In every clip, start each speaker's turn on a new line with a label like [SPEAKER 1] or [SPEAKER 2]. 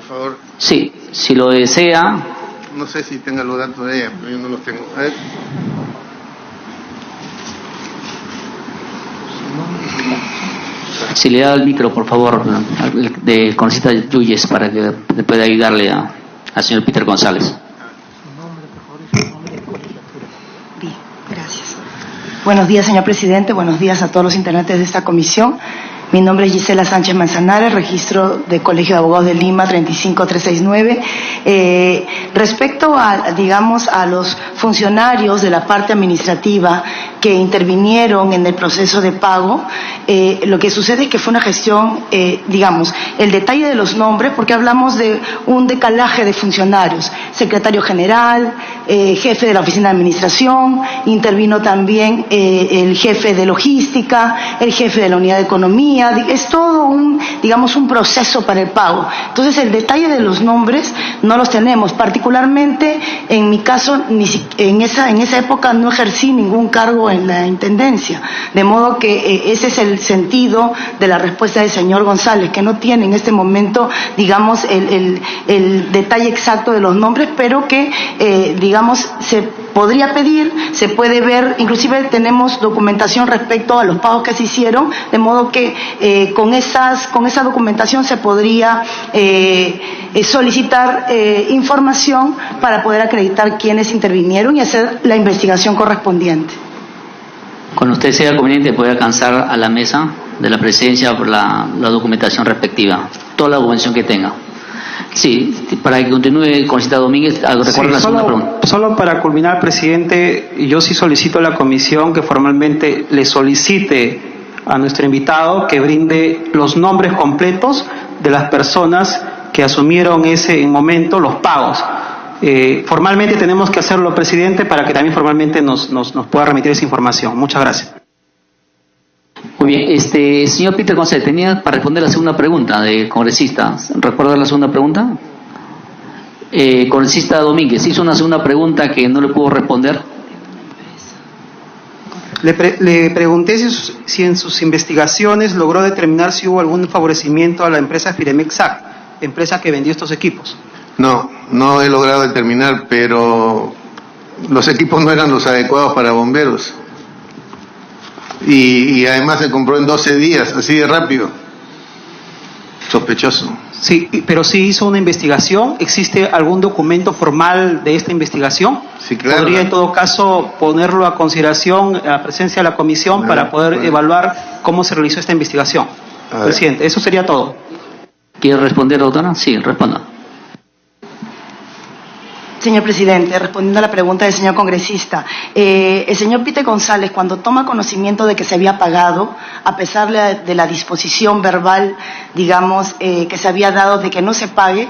[SPEAKER 1] favor.
[SPEAKER 2] Sí, si lo desea.
[SPEAKER 1] No sé si tenga los datos de ella, pero yo no los tengo. A ver.
[SPEAKER 2] Si le da el micro, por favor, de congresista Yuyes, para que pueda ayudarle al señor Peter González.
[SPEAKER 3] Bien, gracias. Buenos días, señor presidente. Buenos días a todos los integrantes de esta comisión. Mi nombre es Gisela Sánchez Manzanares, registro de Colegio de Abogados de Lima 35369. Respecto a, digamos, a los funcionarios de la parte administrativa que intervinieron en el proceso de pago, lo que sucede es que fue una gestión, digamos, el detalle de los nombres, porque hablamos de un decalaje de funcionarios, secretario general, jefe de la oficina de administración, intervino también el jefe de logística, el jefe de la unidad de economía. Es todo un, digamos, un proceso para el pago. Entonces, el detalle de los nombres no los tenemos. Particularmente, en mi caso, en esa época no ejercí ningún cargo en la intendencia. De modo que ese es el sentido de la respuesta del señor González, que no tiene en este momento, digamos, el detalle exacto de los nombres, pero que, digamos, se podría pedir, se puede ver, inclusive tenemos documentación respecto a los pagos que se hicieron, de modo que con esa documentación se podría solicitar información para poder acreditar quiénes intervinieron y hacer la investigación correspondiente.
[SPEAKER 2] Cuando usted sea conveniente puede alcanzar a la mesa de la presidencia por la documentación respectiva, toda la documentación que tenga. Sí, para que continúe, congresista Domínguez, recuerda la segunda pregunta.
[SPEAKER 4] Solo para culminar, presidente, yo sí solicito a la comisión que formalmente le solicite a nuestro invitado que brinde los nombres completos de las personas que asumieron en momento los pagos. Formalmente tenemos que hacerlo, presidente, para que también formalmente nos pueda remitir esa información. Muchas gracias.
[SPEAKER 2] Muy bien, señor Peter González, tenía para responder la segunda pregunta de congresista. ¿Recuerda la segunda pregunta? Congresista Domínguez hizo una segunda pregunta que no le pudo responder.
[SPEAKER 4] Le pregunté si en sus investigaciones logró determinar si hubo algún favorecimiento a la empresa Firemexac, empresa que vendió estos equipos.
[SPEAKER 1] No he logrado determinar, pero los equipos no eran los adecuados para bomberos. Y además se compró en 12 días, así de rápido. Sospechoso.
[SPEAKER 4] Sí, pero sí hizo una investigación. ¿Existe algún documento formal de esta investigación?
[SPEAKER 1] Sí, claro.
[SPEAKER 4] ¿Podría en todo caso ponerlo a consideración a la presencia de la comisión para poder evaluar cómo se realizó esta investigación? Presidente, eso sería todo.
[SPEAKER 2] ¿Quiere responder, doctora? Sí, responda.
[SPEAKER 3] Señor presidente, respondiendo a la pregunta del señor congresista, el señor Peter González, cuando toma conocimiento de que se había pagado, a pesar de la disposición verbal, digamos, que se había dado de que no se pague,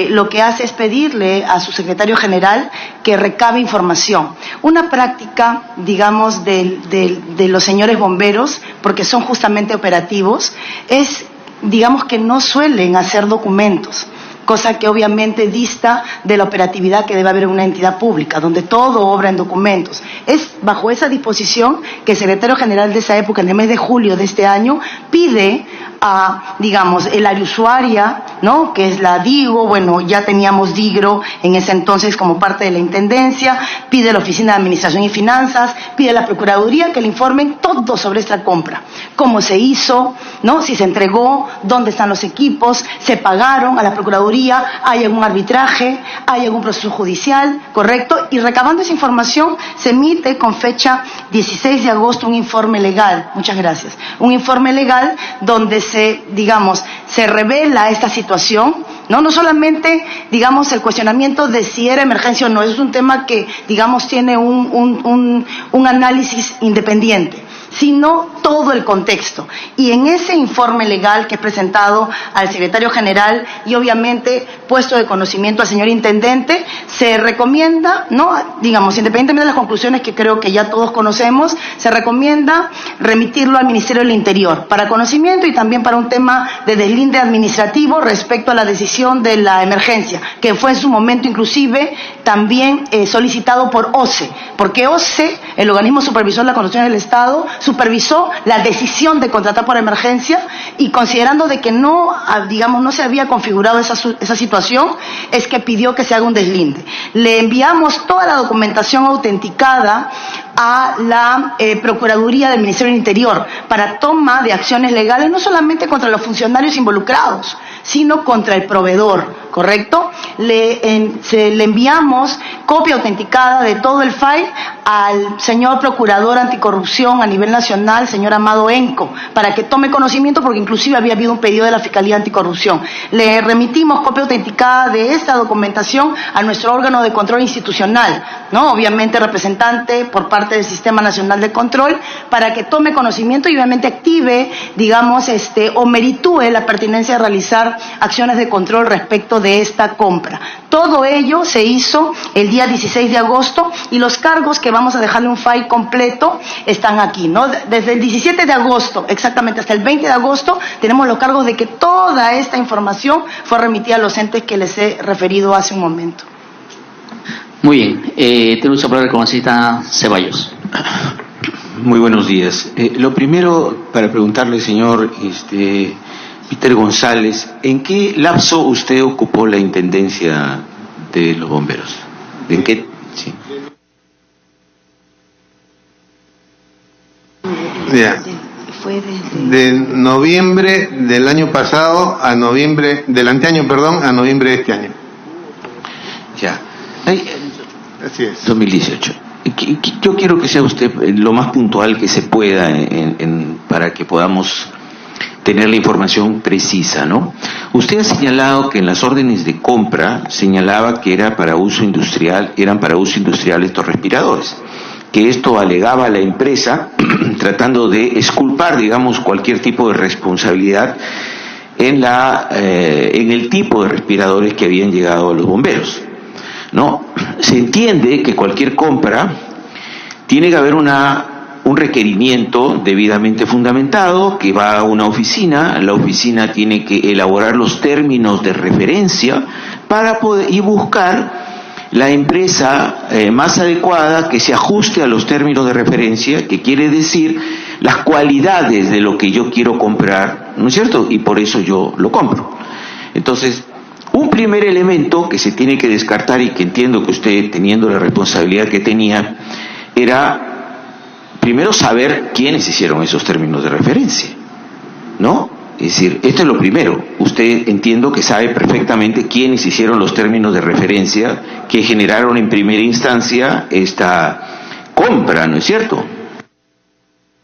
[SPEAKER 3] lo que hace es pedirle a su secretario general que recabe información. Una práctica, digamos, de los señores bomberos, porque son justamente operativos, es, digamos, que no suelen hacer documentos, cosa que obviamente dista de la operatividad que debe haber en una entidad pública, donde todo obra en documentos. Es bajo esa disposición que el secretario general de esa época, en el mes de julio de este año, pide a, digamos, el área usuaria, ¿no?, que es la DIGO, bueno, ya teníamos DIGRO en ese entonces como parte de la Intendencia, pide a la Oficina de Administración y Finanzas, pide a la Procuraduría que le informen todo sobre esta compra, cómo se hizo, ¿no?, si se entregó, dónde están los equipos, se pagaron a la Procuraduría, hay algún arbitraje, hay algún proceso judicial, ¿correcto? Y recabando esa información se emite con fecha 16 de agosto un informe legal, muchas gracias, un informe legal donde se revela esta situación, no solamente, digamos, el cuestionamiento de si era emergencia o no, es un tema que, digamos, tiene un análisis independiente, sino todo el contexto. Y en ese informe legal que he presentado al secretario general y obviamente puesto de conocimiento al señor intendente, se recomienda, ¿no?, digamos, independientemente de las conclusiones que creo que ya todos conocemos, se recomienda remitirlo al Ministerio del Interior para conocimiento y también para un tema de deslinde administrativo respecto a la decisión de la emergencia, que fue en su momento inclusive también solicitado por OCE, porque OCE, el organismo supervisor de la Constitución del Estado, supervisó la decisión de contratar por emergencia y considerando de que no, digamos, no se había configurado esa situación, es que pidió que se haga un deslinde. Le enviamos toda la documentación autenticada a la Procuraduría del Ministerio del Interior para toma de acciones legales, no solamente contra los funcionarios involucrados, sino contra el proveedor, ¿correcto? Le enviamos copia autenticada de todo el file al señor Procurador Anticorrupción a nivel nacional, señor Amado Enco, para que tome conocimiento, porque inclusive había habido un pedido de la Fiscalía Anticorrupción. Le remitimos copia autenticada de esta documentación a nuestro órgano de control institucional, ¿no? Obviamente representante por parte del Sistema Nacional de Control, para que tome conocimiento y obviamente active, digamos, o meritúe la pertinencia de realizar acciones de control respecto de esta compra. Todo ello se hizo el día 16 de agosto y los cargos, que vamos a dejarle un file completo, están aquí, ¿no? Desde el 17 de agosto, exactamente hasta el 20 de agosto, tenemos los cargos de que toda esta información fue remitida a los entes que les he referido hace un momento.
[SPEAKER 2] Muy bien. Tenemos que hablar con la congresista Ceballos.
[SPEAKER 5] Muy buenos días. Lo primero, para preguntarle, señor Peter González, ¿en qué lapso usted ocupó la intendencia de los bomberos? ¿En qué? Sí.
[SPEAKER 1] Ya. De noviembre del año pasado a noviembre, del anteaño, perdón, a noviembre de este año.
[SPEAKER 5] Ya.
[SPEAKER 1] Así es.
[SPEAKER 5] 2018. Yo quiero que sea usted lo más puntual que se pueda para que podamos tener la información precisa, ¿no? Usted ha señalado que en las órdenes de compra señalaba que eran para uso industrial estos respiradores, que esto alegaba a la empresa tratando de exculpar, digamos, cualquier tipo de responsabilidad en el tipo de respiradores que habían llegado a los bomberos. No, se entiende que cualquier compra tiene que haber un requerimiento debidamente fundamentado, que va a una oficina, la oficina tiene que elaborar los términos de referencia para poder y buscar la empresa más adecuada que se ajuste a los términos de referencia, que quiere decir las cualidades de lo que yo quiero comprar, ¿no es cierto? Y por eso yo lo compro. Entonces, un primer elemento que se tiene que descartar, y que entiendo que usted, teniendo la responsabilidad que tenía, era primero saber quiénes hicieron esos términos de referencia, ¿no? Es decir, esto es lo primero. Usted, entiendo que sabe perfectamente quiénes hicieron los términos de referencia que generaron en primera instancia esta compra, ¿no es cierto?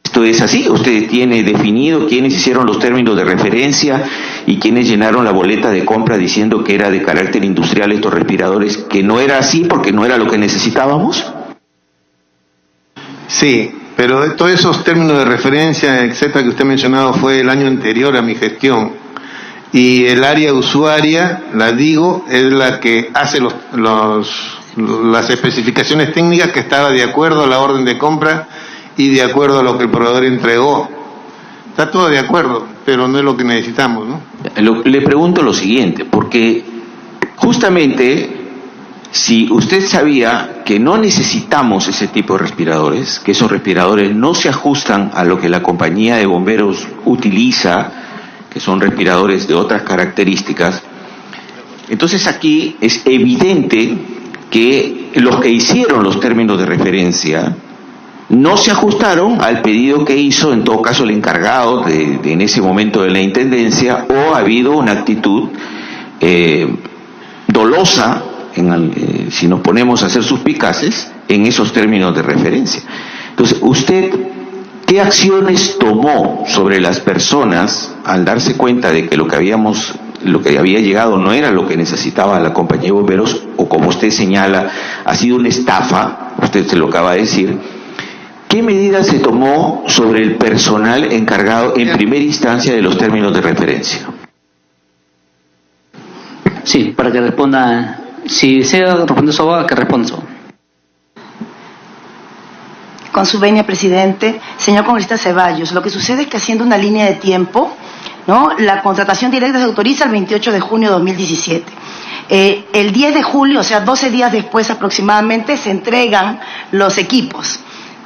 [SPEAKER 5] Esto es así. Usted tiene definido quiénes hicieron los términos de referencia y quiénes llenaron la boleta de compra diciendo que era de carácter industrial estos respiradores, que no era así porque no era lo que necesitábamos.
[SPEAKER 1] Sí, pero todos esos términos de referencia, etcétera, que usted ha mencionado fue el año anterior a mi gestión. Y el área usuaria, la digo, es la que hace las especificaciones técnicas, que estaba de acuerdo a la orden de compra y de acuerdo a lo que el proveedor entregó. Está todo de acuerdo, pero no es lo que necesitamos, ¿no?
[SPEAKER 5] Le pregunto lo siguiente, porque justamente si usted sabía que no necesitamos ese tipo de respiradores, que esos respiradores no se ajustan a lo que la compañía de bomberos utiliza, que son respiradores de otras características, entonces aquí es evidente que los que hicieron los términos de referencia no se ajustaron al pedido que hizo, en todo caso, el encargado en ese momento de la intendencia, o ha habido una actitud dolosa, si nos ponemos a ser suspicaces, en esos términos de referencia. Entonces, ¿usted qué acciones tomó sobre las personas al darse cuenta de que lo que había llegado no era lo que necesitaba la compañía de bomberos, o como usted señala, ha sido una estafa? Usted se lo acaba de decir. ¿Qué medidas se tomó sobre el personal encargado en primera instancia de los términos de referencia?
[SPEAKER 2] Sí, para que responda. Si desea responder eso, que responda eso.
[SPEAKER 3] Con su venia, presidente. Señor congresista Ceballos, lo que sucede es que, haciendo una línea de tiempo, ¿no?, la contratación directa se autoriza el 28 de junio de 2017. El 10 de julio, o sea, 12 días después aproximadamente, se entregan los equipos.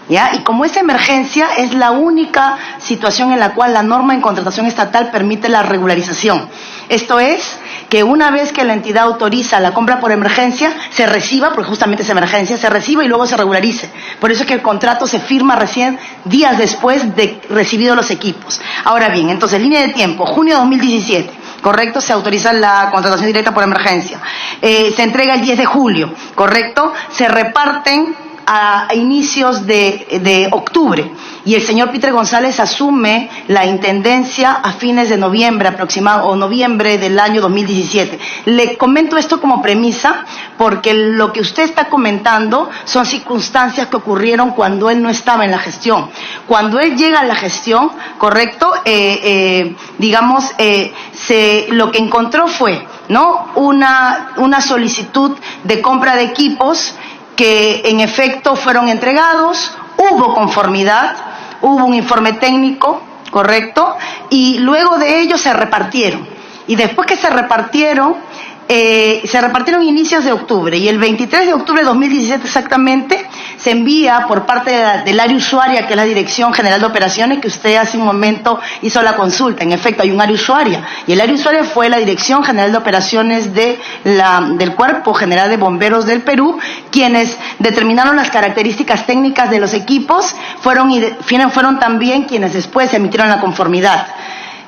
[SPEAKER 3] ¿ya? Y como esa emergencia es la única situación en la cual la norma en contratación estatal permite la regularización. Esto es, que una vez que la entidad autoriza la compra por emergencia, se reciba, porque justamente es emergencia, se reciba y luego se regularice. Por eso es que el contrato se firma recién días después de recibidos los equipos. Ahora bien, entonces, línea de tiempo, junio de 2017. ¿Correcto? Se autoriza la contratación directa por emergencia. Se entrega el 10 de julio, ¿correcto? Se reparten a inicios de octubre y el señor Peter González asume la intendencia a fines de noviembre aproximado, o noviembre del año 2017. Le comento esto como premisa porque lo que usted está comentando son circunstancias que ocurrieron cuando él no estaba en la gestión. Cuando él llega a la gestión, ¿correcto? Lo que encontró fue, ¿no?, una solicitud de compra de equipos que en efecto fueron entregados, hubo conformidad, hubo un informe técnico, ¿correcto? Y luego de ello se repartieron. Y después que se repartieron inicios de octubre, y el 23 de octubre de 2017 exactamente se envía por parte del área usuaria, que es la Dirección General de Operaciones, que usted hace un momento hizo la consulta. En efecto, hay un área usuaria, y el área usuaria fue la Dirección General de Operaciones del Cuerpo General de Bomberos del Perú, quienes determinaron las características técnicas de los equipos, fueron también quienes después emitieron la conformidad.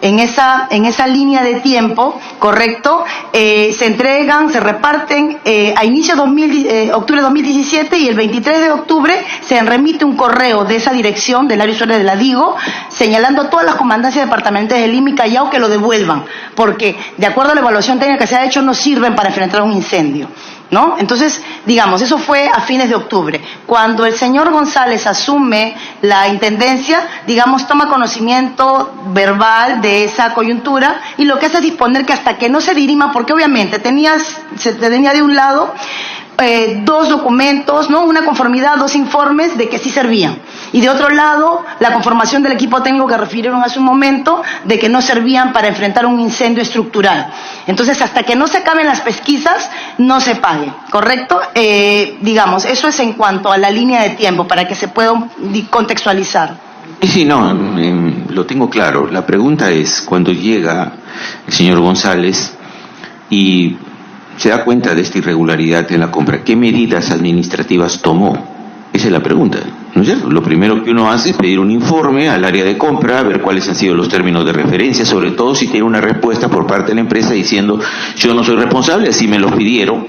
[SPEAKER 3] En esa línea de tiempo, ¿correcto? Se entregan, se reparten a inicio de octubre de 2017, y el 23 de octubre se remite un correo de esa dirección, del área usuaria de la DIGO, señalando a todas las comandancias departamentales del IMI Callao que lo devuelvan, porque de acuerdo a la evaluación técnica que se ha hecho no sirven para enfrentar un incendio, ¿no? Entonces, digamos, eso fue a fines de octubre. Cuando el señor González asume la intendencia, digamos, toma conocimiento verbal de esa coyuntura, y lo que hace es disponer que hasta que no se dirima, porque obviamente se tenía de un lado dos documentos, ¿no?, una conformidad, dos informes de que sí servían, y de otro lado la conformación del equipo técnico que refirieron hace un momento de que no servían para enfrentar un incendio estructural. Entonces, hasta que no se acaben las pesquisas, no se pague, ¿correcto? Digamos, eso es en cuanto a la línea de tiempo, para que se pueda contextualizar.
[SPEAKER 5] Sí, no, lo tengo claro. La pregunta es, cuando llega el señor González y se da cuenta de esta irregularidad en la compra, ¿qué medidas administrativas tomó? Esa es la pregunta, ¿no es cierto? Lo primero que uno hace es pedir un informe al área de compra, ver cuáles han sido los términos de referencia, sobre todo si tiene una respuesta por parte de la empresa diciendo, yo no soy responsable, así me lo pidieron.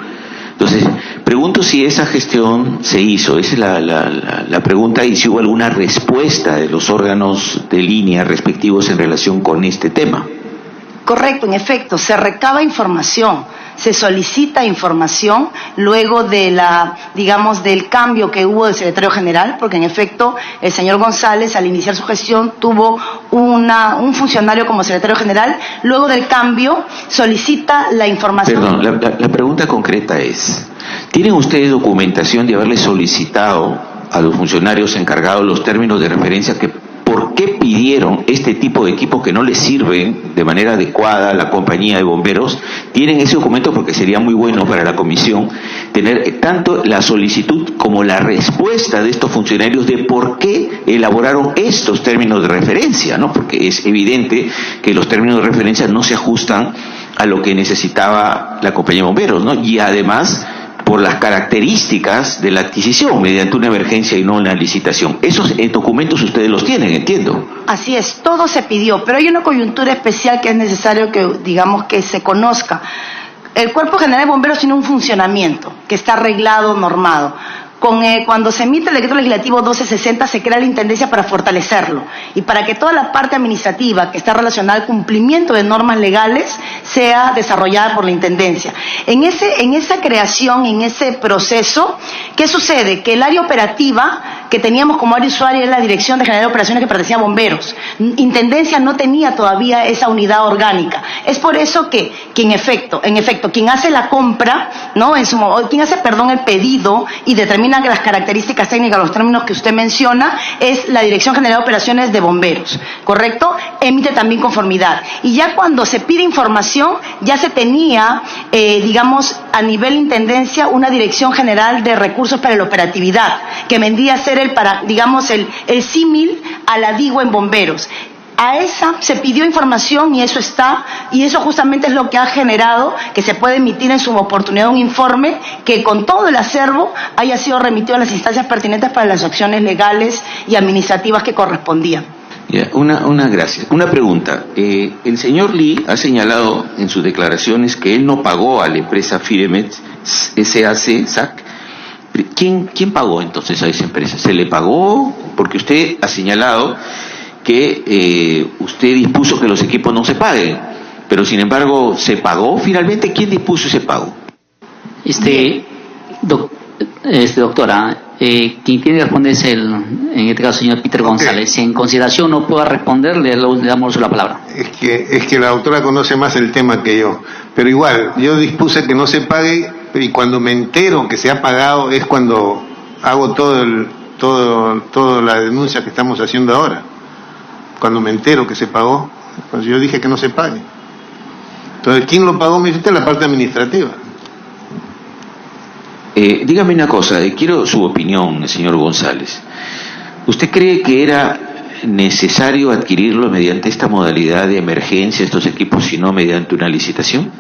[SPEAKER 5] Entonces, pregunto si esa gestión se hizo, esa es la pregunta, y si hubo alguna respuesta de los órganos de línea respectivos en relación con este tema.
[SPEAKER 3] Correcto, en efecto, se recaba información, se solicita información luego de del cambio que hubo del secretario general, porque en efecto el señor González al iniciar su gestión tuvo un funcionario como secretario general. Luego del cambio solicita la información.
[SPEAKER 5] Perdón, la pregunta concreta es, ¿tienen ustedes documentación de haberle solicitado a los funcionarios encargados los términos de referencia por qué pidieron este tipo de equipos que no les sirven de manera adecuada a la compañía de bomberos? Tienen ese documento, porque sería muy bueno para la comisión tener tanto la solicitud como la respuesta de estos funcionarios de por qué elaboraron estos términos de referencia, ¿no? Porque es evidente que los términos de referencia no se ajustan a lo que necesitaba la compañía de bomberos, ¿no? Y además, por las características de la adquisición mediante una emergencia y no una licitación. Esos documentos ustedes los tienen, entiendo.
[SPEAKER 3] Así es, todo se pidió, pero hay una coyuntura especial que es necesario que, digamos, que se conozca. El Cuerpo General de Bomberos tiene un funcionamiento que está arreglado, normado. Cuando se emite el decreto legislativo 1260 se crea la intendencia para fortalecerlo y para que toda la parte administrativa que está relacionada al cumplimiento de normas legales sea desarrollada por la intendencia. En esa creación, en ese proceso, ¿qué sucede? Que el área operativa que teníamos como área usuaria es la Dirección de General de Operaciones, que pertenecía a bomberos. Intendencia no tenía todavía esa unidad orgánica. Es por eso que en efecto, quien hace la compra, ¿no? Quien hace el pedido y determina las características técnicas, los términos que usted menciona, es la Dirección General de Operaciones de Bomberos, ¿correcto? Emite también conformidad. Y ya cuando se pide información, ya se tenía, digamos, a nivel intendencia, una Dirección General de Recursos para la Operatividad, que vendría a ser digamos, el símil a la DIGO en bomberos. A esa se pidió información y eso está, y eso justamente es lo que ha generado que se puede emitir en su oportunidad un informe que con todo el acervo haya sido remitido a las instancias pertinentes para las acciones legales y administrativas que correspondían.
[SPEAKER 5] Yeah, gracias. Una pregunta. El señor Lee ha señalado en sus declaraciones que él no pagó a la empresa Firemet SAC. ¿Quién pagó entonces a esa empresa? ¿Se le pagó? Porque usted ha señalado que usted dispuso que los equipos no se paguen, pero sin embargo se pagó finalmente. ¿Quién dispuso ese pago?
[SPEAKER 2] Doctora, quien tiene que responder es en este caso, señor Peter González. Si en consideración no pueda responder, le damos la palabra.
[SPEAKER 1] Es que la doctora conoce más el tema que yo, pero igual, yo dispuse que no se pague, y cuando me entero que se ha pagado es cuando hago toda la denuncia que estamos haciendo ahora. Cuando me entero que se pagó, pues yo dije que no se pague. Entonces, ¿quién lo pagó? Me dice usted, la parte administrativa.
[SPEAKER 5] Dígame una cosa, quiero su opinión, señor González. ¿Usted cree que era necesario adquirirlo mediante esta modalidad de emergencia, estos equipos, y no mediante una licitación?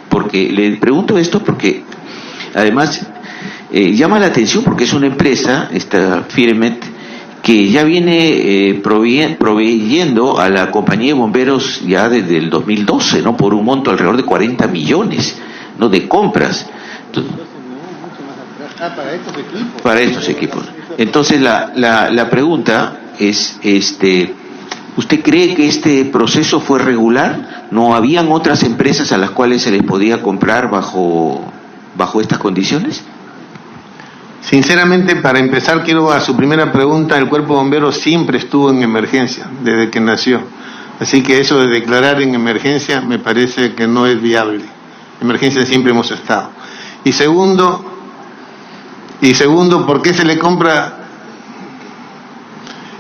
[SPEAKER 5] Porque le pregunto esto porque además llama la atención porque es una empresa, esta Firemet, que ya viene proveyendo a la compañía de bomberos ya desde el 2012, ¿no? Por un monto alrededor de 40 millones, ¿no? De compras. Entonces, para estos equipos. Entonces la pregunta es, ¿usted cree que este proceso fue regular? ¿No habían otras empresas a las cuales se les podía comprar bajo estas condiciones?
[SPEAKER 1] Sinceramente, para empezar, quiero a su primera pregunta, el Cuerpo de Bomberos siempre estuvo en emergencia, desde que nació. Así que eso de declarar en emergencia me parece que no es viable. Emergencia siempre hemos estado. Y segundo, ¿por qué se le compra?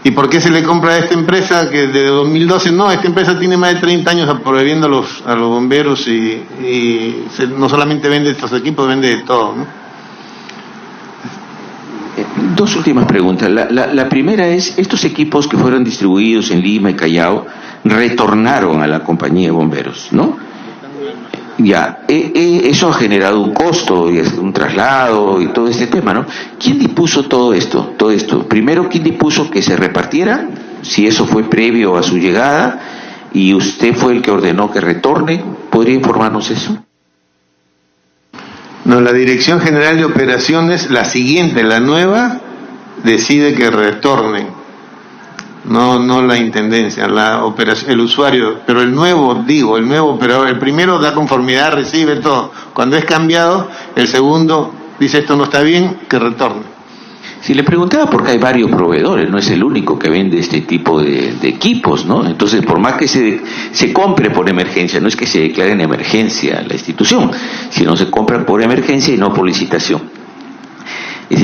[SPEAKER 1] ¿Y por qué se le compra a esta empresa que desde 2012? No, esta empresa tiene más de 30 años proveyendo a los bomberos y no solamente vende estos equipos, vende de todo, ¿no?
[SPEAKER 5] Dos últimas preguntas. La primera es, estos equipos que fueron distribuidos en Lima y Callao retornaron a la compañía de bomberos, ¿no? Ya, eso ha generado un costo y un traslado y todo este tema, ¿no? ¿Quién dispuso todo esto? Primero, ¿quién dispuso que se repartiera? Si eso fue previo a su llegada y usted fue el que ordenó que retorne, ¿podría informarnos eso?
[SPEAKER 1] No, la Dirección General de Operaciones, la siguiente, la nueva, decide que retornen. No la intendencia, el usuario, pero el nuevo operador, el primero da conformidad, recibe todo. Cuando es cambiado, el segundo dice esto no está bien, que retorne.
[SPEAKER 5] Si le preguntaba porque hay varios proveedores, no es el único que vende este tipo de equipos, ¿no? Entonces, por más que se compre por emergencia, no es que se declare en emergencia la institución, sino se compra por emergencia y no por licitación.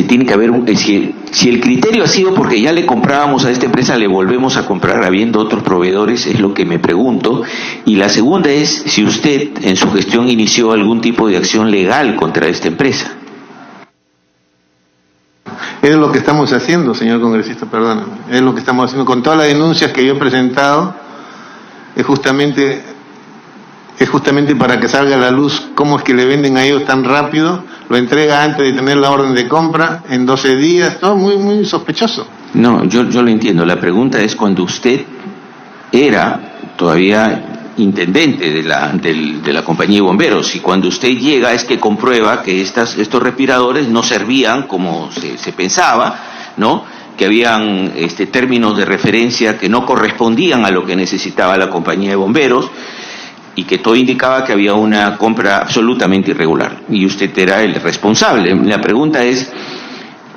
[SPEAKER 5] Tiene que haber si el criterio ha sido porque ya le comprábamos a esta empresa, le volvemos a comprar habiendo otros proveedores, es lo que me pregunto. Y la segunda es si usted en su gestión inició algún tipo de acción legal contra esta empresa.
[SPEAKER 1] Es lo que estamos haciendo, señor congresista, perdóname. Es lo que estamos haciendo con todas las denuncias que yo he presentado. Es justamente para que salga a la luz cómo es que le venden a ellos tan rápido, lo entrega antes de tener la orden de compra, en 12 días, todo muy, muy sospechoso.
[SPEAKER 5] No, yo lo entiendo. La pregunta es cuando usted era todavía intendente de la compañía de bomberos, y cuando usted llega es que comprueba que estos respiradores no servían como se pensaba, ¿no? Que habían términos de referencia que no correspondían a lo que necesitaba la compañía de bomberos, y que todo indicaba que había una compra absolutamente irregular, y usted era el responsable. La pregunta es,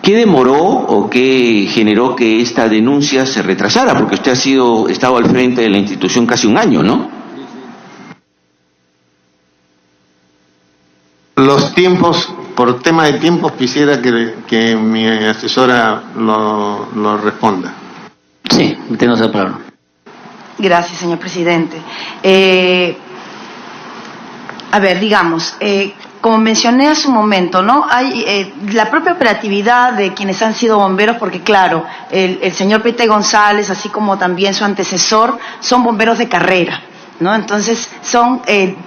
[SPEAKER 5] ¿qué demoró o qué generó que esta denuncia se retrasara? Porque usted ha estado al frente de la institución casi un año, ¿no?
[SPEAKER 1] Los tiempos, por tema de tiempos, quisiera que mi asesora lo responda.
[SPEAKER 2] Sí, tenemos la palabra.
[SPEAKER 3] Gracias, señor presidente. A ver, digamos, como mencioné hace un momento, ¿no? Hay la propia operatividad de quienes han sido bomberos, porque claro, el señor Pite González, así como también su antecesor, son bomberos de carrera, ¿no? Entonces son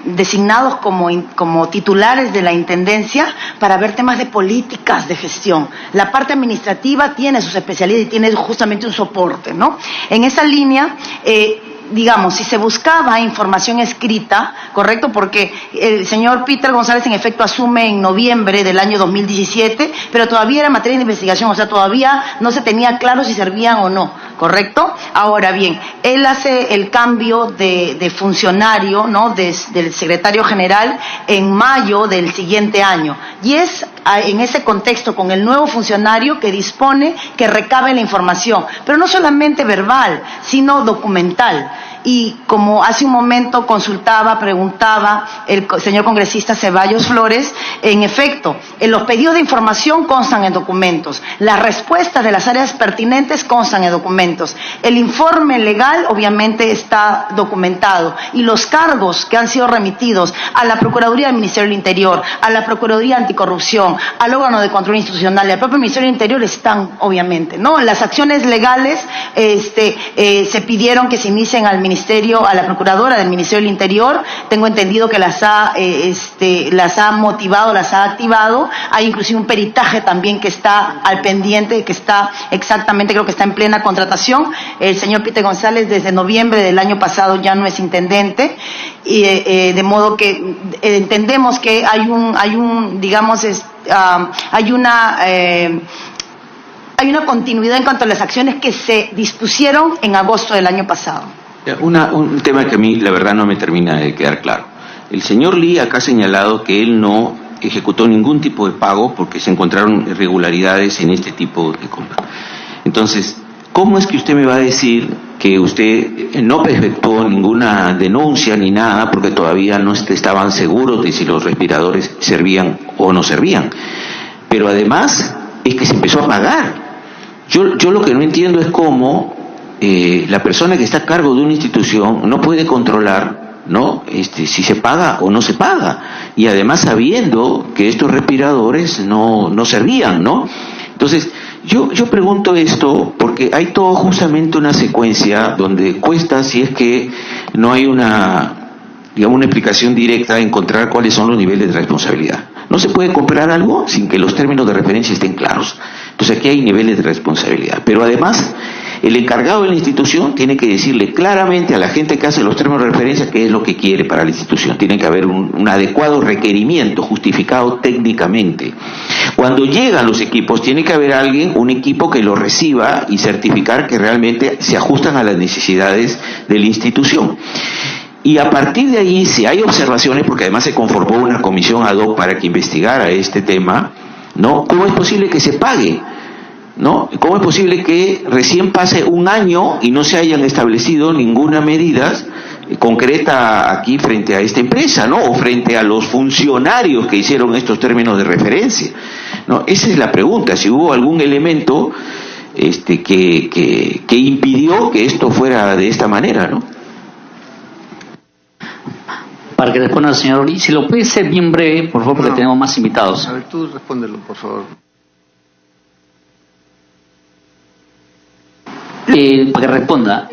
[SPEAKER 3] designados como titulares de la Intendencia para ver temas de políticas de gestión. La parte administrativa tiene sus especialidades y tiene justamente un soporte, ¿no? En esa línea, digamos, si se buscaba información escrita, ¿correcto? Porque el señor Peter González en efecto asume en noviembre del año 2017, pero todavía era materia de investigación, o sea, todavía no se tenía claro si servían o no, ¿correcto? Ahora bien, él hace el cambio de funcionario, ¿no? Del secretario general en mayo del siguiente año, y es en ese contexto con el nuevo funcionario que dispone que recabe la información, pero no solamente verbal, sino documental. Y como hace un momento preguntaba el señor congresista Ceballos Flores, en efecto, los pedidos de información constan en documentos, las respuestas de las áreas pertinentes constan en documentos, el informe legal obviamente está documentado, y los cargos que han sido remitidos a la Procuraduría del Ministerio del Interior, a la Procuraduría Anticorrupción, al órgano de control institucional y al propio Ministerio del Interior están, obviamente, ¿no? Las acciones legales se pidieron que se inicien al Ministerio, a la Procuradora del Ministerio del Interior. Tengo entendido que las ha motivado, las ha activado. Hay inclusive un peritaje también que está al pendiente, que está exactamente, creo que está en plena contratación. El señor Pite González desde noviembre del año pasado ya no es intendente, y de modo que entendemos que hay una continuidad en cuanto a las acciones que se dispusieron en agosto del año pasado.
[SPEAKER 5] Un tema que a mí la verdad no me termina de quedar claro. El señor Lee acá ha señalado que él no ejecutó ningún tipo de pago porque se encontraron irregularidades en este tipo de compra. Entonces, ¿cómo es que usted me va a decir que usted no efectuó ninguna denuncia ni nada porque todavía no estaban seguros de si los respiradores servían o no servían? Pero además es que se empezó a pagar. Yo lo que no entiendo es cómo la persona que está a cargo de una institución no puede controlar, ¿no? Si se paga o no se paga, y además sabiendo que estos respiradores no servían, ¿no? Entonces, yo pregunto esto porque hay todo justamente una secuencia donde cuesta, si es que no hay una explicación directa, encontrar cuáles son los niveles de responsabilidad. No se puede comprar algo sin que los términos de referencia estén claros. Entonces aquí hay niveles de responsabilidad. Pero además, el encargado de la institución tiene que decirle claramente a la gente que hace los términos de referencia qué es lo que quiere para la institución. Tiene que haber un adecuado requerimiento justificado técnicamente. Cuando llegan los equipos, tiene que haber un equipo que lo reciba y certificar que realmente se ajustan a las necesidades de la institución. Y a partir de ahí, si hay observaciones, porque además se conformó una comisión ad hoc para que investigara este tema, ¿no? ¿Cómo es posible que se pague? ¿No? ¿Cómo es posible que recién pase un año y no se hayan establecido ninguna medida concreta aquí frente a esta empresa, ¿no? O frente a los funcionarios que hicieron estos términos de referencia, ¿no? Esa es la pregunta, si hubo algún elemento que impidió que esto fuera de esta manera, ¿no?
[SPEAKER 2] Para que responda el señor Lee, si lo puede ser bien breve, por favor, porque tenemos más invitados.
[SPEAKER 1] A ver, tú respóndelo, por favor.
[SPEAKER 2] Para que responda,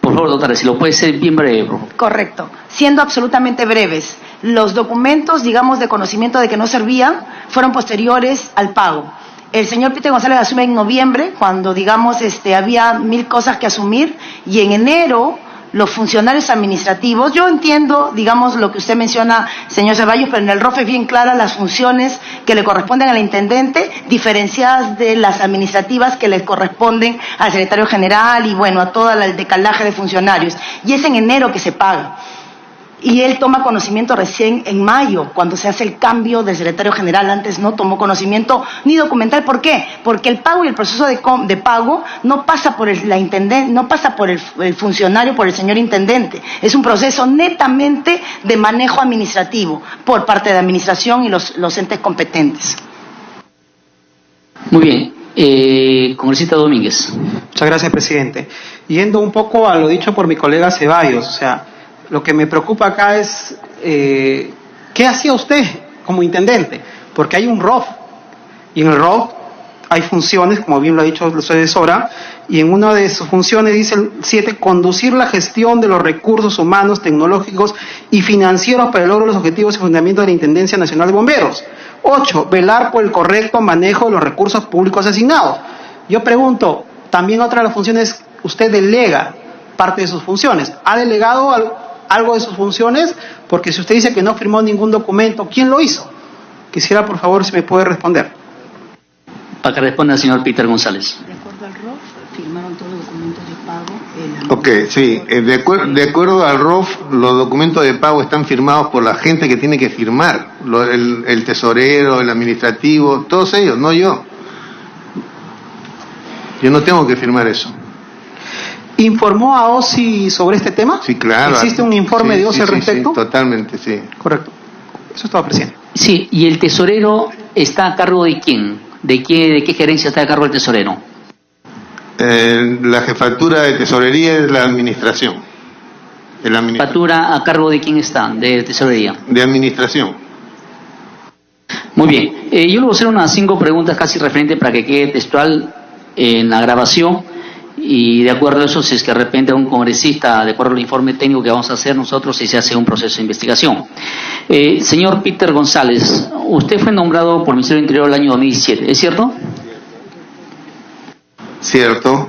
[SPEAKER 2] por favor, doctora, si lo puede ser bien breve, por favor.
[SPEAKER 3] Correcto. Siendo absolutamente breves, los documentos, digamos, de conocimiento de que no servían, fueron posteriores al pago. El señor Pite González asume en noviembre, cuando, digamos, había 1000 cosas que asumir, y en enero los funcionarios administrativos, yo entiendo, digamos, lo que usted menciona, señor Ceballos, pero en el ROF es bien clara las funciones que le corresponden al intendente, diferenciadas de las administrativas que le corresponden al secretario general y, bueno, a todo el decalaje de funcionarios. Y es en enero que se paga. Y él toma conocimiento recién en mayo, cuando se hace el cambio del secretario general. Antes no tomó conocimiento ni documental. ¿Por qué? Porque el pago y el proceso de pago no pasa por no pasa por el funcionario, por el señor intendente. Es un proceso netamente de manejo administrativo por parte de la administración y los entes competentes.
[SPEAKER 2] Muy bien. Congresista Domínguez.
[SPEAKER 4] Muchas gracias, presidente. Yendo un poco a lo dicho por mi colega Ceballos, o sea, lo que me preocupa acá es ¿qué hacía usted como intendente, porque hay un ROF, y en el ROF hay funciones, como bien lo ha dicho la asesora, y en una de sus funciones dice el 7, conducir la gestión de los recursos humanos, tecnológicos y financieros para el logro de los objetivos y fundamentos de la Intendencia Nacional de Bomberos. 8, velar por el correcto manejo de los recursos públicos asignados. Yo pregunto, también otra de las funciones, usted delega parte de sus funciones. ¿Ha delegado algo de sus funciones? Porque si usted dice que no firmó ningún documento, ¿quién lo hizo? Quisiera, por favor, si me puede responder.
[SPEAKER 2] Para que responda el señor Peter González.
[SPEAKER 3] De acuerdo al ROF, firmaron todos los documentos de pago.
[SPEAKER 1] Ok, sí, de acuerdo al ROF, los documentos de pago están firmados por la gente que tiene que firmar, el tesorero, el administrativo, todos ellos, no yo. Yo no tengo que firmar eso.
[SPEAKER 4] ¿Informó a OSI sobre este tema?
[SPEAKER 1] Sí, claro.
[SPEAKER 4] ¿Existe un informe de OSI al respecto?
[SPEAKER 1] Sí, totalmente, sí.
[SPEAKER 4] Correcto. Eso estaba presente.
[SPEAKER 2] Sí, ¿y el tesorero está a cargo de quién? ¿De qué gerencia está a cargo el tesorero?
[SPEAKER 1] La jefatura de tesorería es la administración.
[SPEAKER 2] ¿Jefatura a cargo de quién está? ¿De tesorería?
[SPEAKER 1] De administración.
[SPEAKER 2] Muy bien. Yo le voy a hacer unas 5 preguntas casi referentes para que quede textual en la grabación, y de acuerdo a eso, si es que de repente un congresista, de acuerdo al informe técnico que vamos a hacer nosotros, si se hace un proceso de investigación. Señor Peter González, usted fue nombrado por el Ministerio del Interior el año 2017, ¿es cierto?
[SPEAKER 1] Cierto.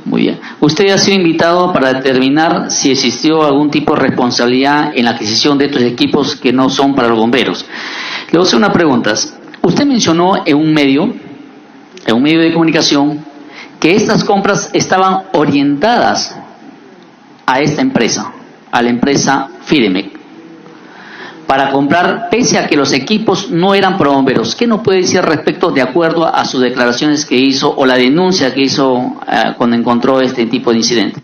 [SPEAKER 2] Muy bien. Usted ha sido invitado para determinar si existió algún tipo de responsabilidad en la adquisición de estos equipos que no son para los bomberos. Le voy a hacer unas preguntas. Usted mencionó en un medio de comunicación, que estas compras estaban orientadas a esta empresa, a la empresa Firemec, para comprar pese a que los equipos no eran para bomberos. ¿Qué nos puede decir al respecto de acuerdo a sus declaraciones que hizo o la denuncia que hizo cuando encontró este tipo de incidente?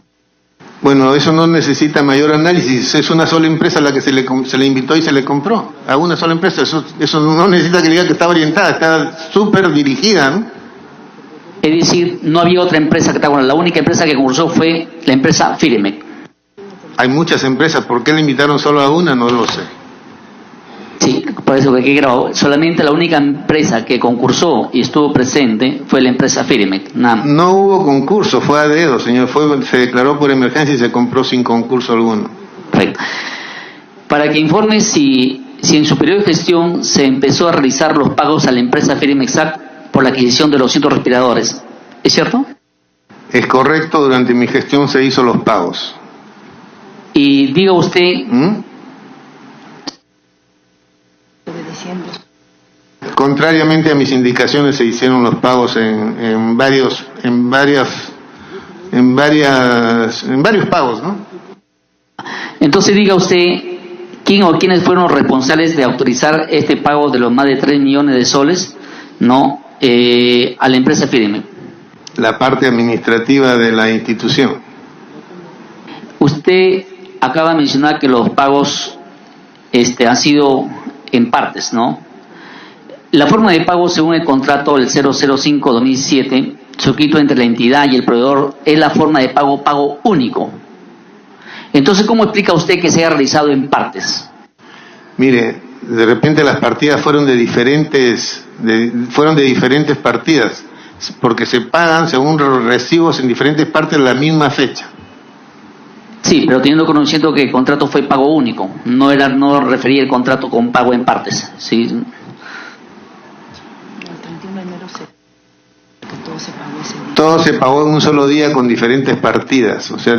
[SPEAKER 1] Bueno, eso no necesita mayor análisis. Es una sola empresa a la que se le invitó y se le compró. A una sola empresa. Eso no necesita que le diga que estaba orientada, está súper dirigida, ¿no?
[SPEAKER 2] Es decir, no había otra empresa que estaba. La única empresa que concursó fue la empresa Firemec.
[SPEAKER 1] Hay muchas empresas. ¿Por qué le invitaron solo a una? No lo sé.
[SPEAKER 2] Sí, por eso que aquí grabó. Solamente la única empresa que concursó y estuvo presente fue la empresa Firemec.
[SPEAKER 1] No hubo concurso, fue a dedo, señor. Se declaró por emergencia y se compró sin concurso alguno.
[SPEAKER 2] Correcto. Para que informe si en su periodo de gestión se empezó a realizar los pagos a la empresa Firemec por la adquisición de los 200 respiradores. ¿Es cierto?
[SPEAKER 1] Es correcto, durante mi gestión se hizo los pagos.
[SPEAKER 2] Y diga usted...
[SPEAKER 1] Contrariamente a mis indicaciones, se hicieron los pagos en varios pagos, ¿no?
[SPEAKER 2] Entonces diga usted, ¿quién o quiénes fueron los responsables de autorizar este pago de los más de 3 millones de soles, no, a la empresa Firemec?
[SPEAKER 1] La parte administrativa de la institución.
[SPEAKER 2] Usted acaba de mencionar que los pagos han sido en partes, ¿no? La forma de pago según el contrato del 005-2007, suscrito entre la entidad y el proveedor, es la forma de pago único. Entonces, ¿cómo explica usted que se haya realizado en partes?
[SPEAKER 1] Mire, de repente las partidas fueron de diferentes partidas, porque se pagan según recibos en diferentes partes de la misma fecha.
[SPEAKER 2] Sí, pero teniendo conocimiento que el contrato fue pago único, no refería el contrato con pago en partes, ¿sí?
[SPEAKER 1] Todo se pagó en un solo día con diferentes partidas, o sea,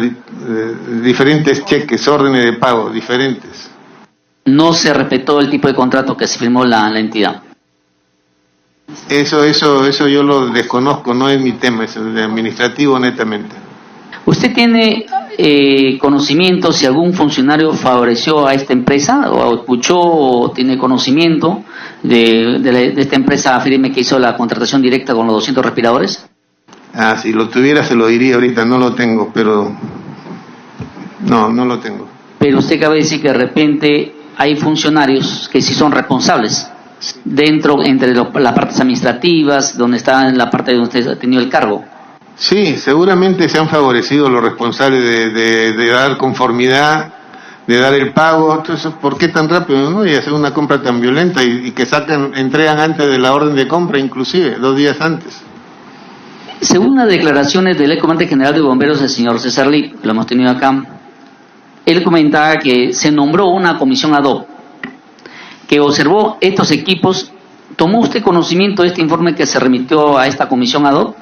[SPEAKER 1] diferentes cheques, órdenes de pago, diferentes.
[SPEAKER 2] No se respetó el tipo de contrato que se firmó la entidad.
[SPEAKER 1] Eso yo lo desconozco, no es mi tema, es de administrativo netamente.
[SPEAKER 2] ¿Usted tiene conocimiento si algún funcionario favoreció a esta empresa o escuchó o tiene conocimiento de esta empresa Firemec que hizo la contratación directa con los 200 respiradores?
[SPEAKER 1] Si lo tuviera se lo diría ahorita, no lo tengo, pero no lo tengo.
[SPEAKER 2] Pero usted cabe decir que de repente hay funcionarios que sí son responsables entre las partes administrativas, donde está en la parte donde usted ha tenido el cargo.
[SPEAKER 1] Sí, seguramente se han favorecido los responsables de dar conformidad de dar el pago. Entonces, ¿por qué tan rápido, no? Y hacer una compra tan violenta y que entregan antes de la orden de compra, inclusive 2 días antes.
[SPEAKER 2] Según las declaraciones del comandante general de bomberos, el señor César Lee, que lo hemos tenido acá, él comentaba que se nombró una comisión ad hoc que observó estos equipos. ¿Tomó usted conocimiento de este informe que se remitió a esta comisión ad hoc?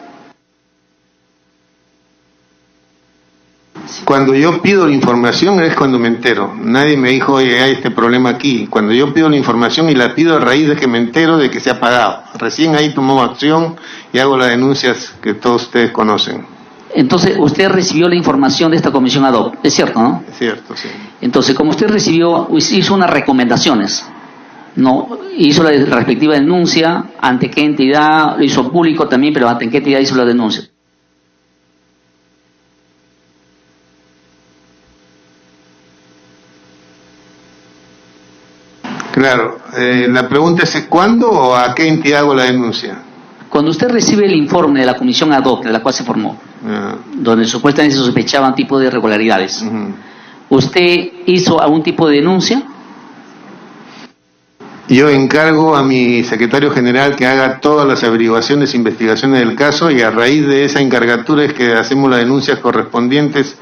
[SPEAKER 1] Cuando yo pido la información es cuando me entero. Nadie me dijo, oye, hay este problema aquí. Cuando yo pido la información y la pido a raíz de que me entero de que se ha pagado. Recién ahí tomo acción y hago las denuncias que todos ustedes conocen.
[SPEAKER 2] Entonces, usted recibió la información de esta comisión ad hoc, ¿es cierto, no?
[SPEAKER 1] Es cierto, sí.
[SPEAKER 2] Entonces, como usted recibió, hizo unas recomendaciones, ¿no? Hizo la respectiva denuncia, ante qué entidad, lo hizo público también, pero ante qué entidad hizo la denuncia.
[SPEAKER 1] Claro, la pregunta es ¿cuándo o a qué entidad hago la denuncia?
[SPEAKER 2] Cuando usted recibe el informe de la comisión ad hoc, de la cual se formó, donde supuestamente se sospechaban tipo de irregularidades, ¿usted hizo algún tipo de denuncia?
[SPEAKER 1] Yo encargo a mi secretario general que haga todas las averiguaciones e investigaciones del caso, y a raíz de esa encargatura es que hacemos las denuncias correspondientes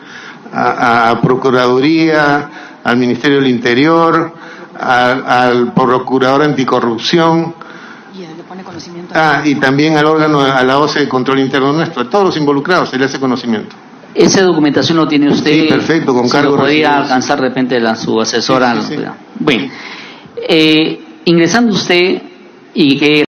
[SPEAKER 1] a Procuraduría, al Ministerio del Interior, al Procurador Anticorrupción, y también al órgano, a la OCE de Control Interno nuestro. A todos los involucrados se le hace conocimiento.
[SPEAKER 2] ¿Esa documentación lo tiene usted?
[SPEAKER 1] Sí, perfecto, con cargo.
[SPEAKER 2] ¿Lo podría alcanzar de repente su asesora?
[SPEAKER 1] Sí.
[SPEAKER 2] Bueno, ingresando usted y que